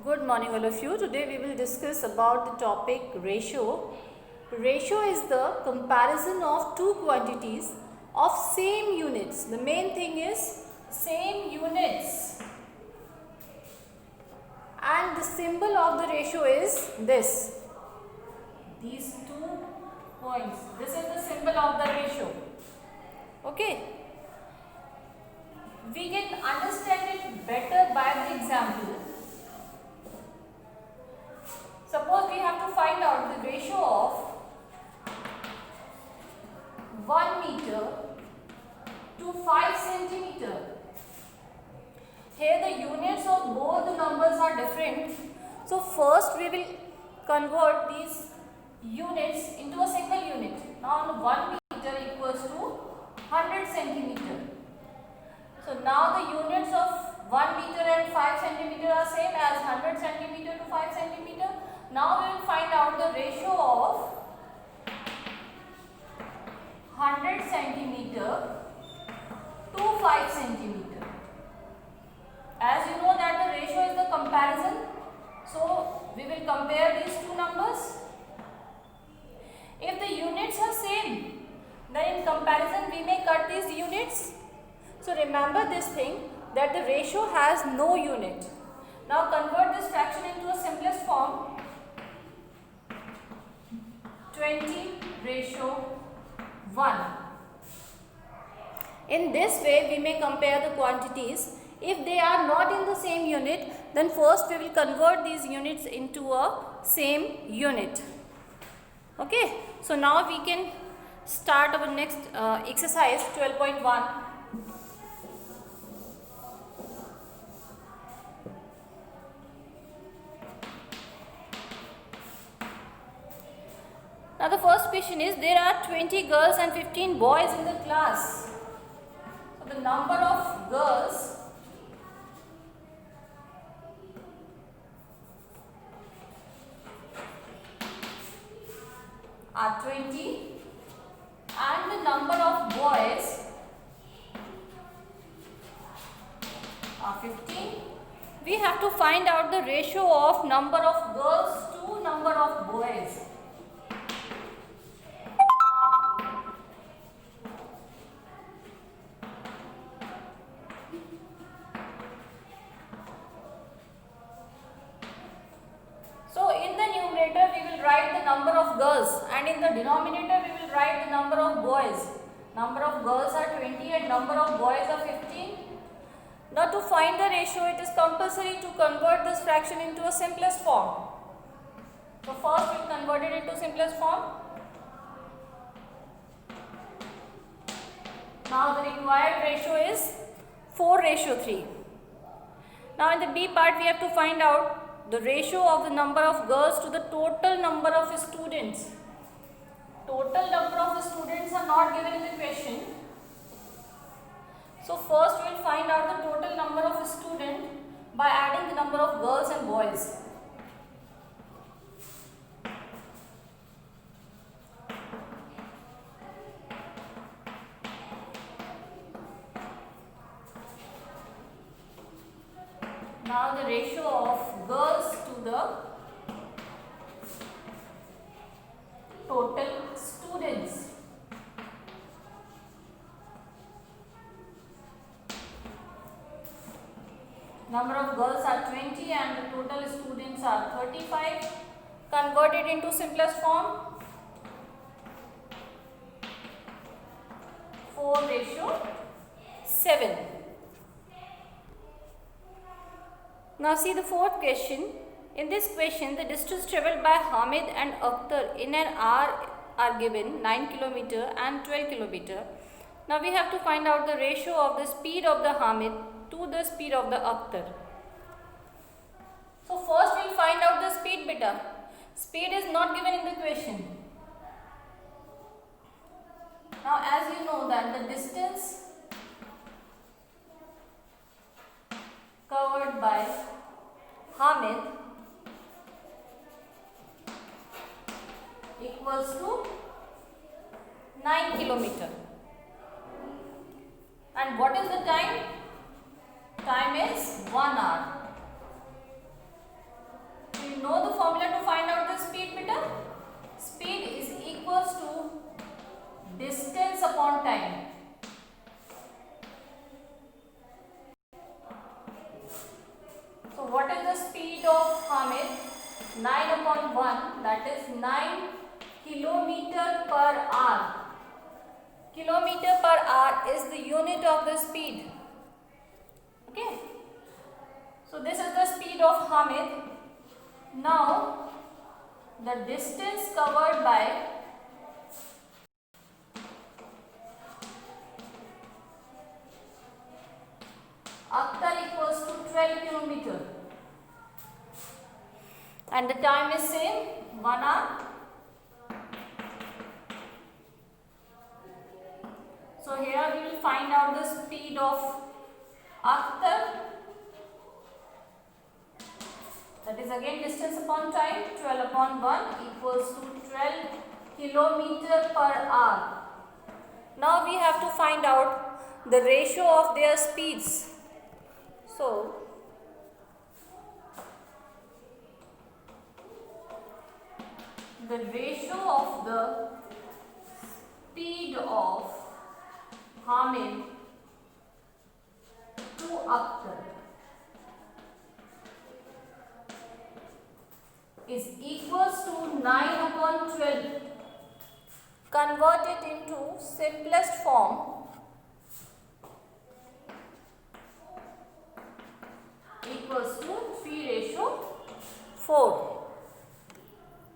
Good morning all of you. Today we will discuss about the topic ratio. Ratio is the comparison of two quantities of same units. The main thing is same units. And the symbol of the ratio is this. These 2 points. This is the symbol of the ratio. Okay. We can understand it better by the example. Suppose we have to find out the ratio of 1 meter to 5 centimeter. Here the units of both the numbers are different. So first we will convert these units into a single unit. Now 1 meter equals to 100 centimeter. So now the units of 1 meter and 5 centimeter are same as 100 centimeter to 5 centimeter. Now we will find out the ratio of 100 centimeter to 5 centimeter. As you know that the ratio is the comparison. So we will compare these two numbers. If the units are same, then in comparison we may cut these units. So remember this thing that the ratio has no unit. Now convert this fraction into a simplest form. 20:1. In this way we may compare the quantities. If they are not in the same unit, then first we will convert these units into a same unit. Okay, so now we can start our next exercise 12.1. Now the first question is, there are 20 girls and 15 boys in the class. So the number of girls are 20 and the number of boys are 15. We have to find out the ratio of number of girls to number of boys. Number of girls, and in the denominator we will write the number of boys. Number of girls are 20 and number of boys are 15. Now to find the ratio, it is compulsory to convert this fraction into a simplest form. So first we will convert it into simplest form. Now the required ratio is 4:3. Now in the B part we have to find out the ratio of the number of girls to the total number of students. Total number of students are not given in the question. So first we will find out the total number of students by adding the number of girls and boys. Now the ratio of girls to the total students. Number of girls are 20 and the total students are 35. Convert it into simplest form. 4:7. Now see the fourth question. In this question, the distance travelled by Hamid and Akhtar in an hour are given 9 km and 12 km. Now we have to find out the ratio of the speed of the Hamid to the speed of the Akhtar. So first we will find out the speed beta. Speed is not given in the question. Now as you know that the distance covered by Hamid equals to 9 km. And what is the time? Time is 1 hour. distance upon time. So what is the speed of Hamid? 9 upon 1, that is 9 kilometer per hour. Kilometer per hour is the unit of the speed. Okay. So this is the speed of Hamid. Now the distance covered by Akhtar equals to 12 kilometer. And the time is same, 1 hour. So here we will find out the speed of Akhtar. That is again distance upon time, 12 upon 1 equals to 12 kilometer per hour. Now we have to find out the ratio of their speeds. So the ratio of the speed of Hamid to Akhtar is equals to 9 upon 12. Convert it into simplest form, equals to 3:4.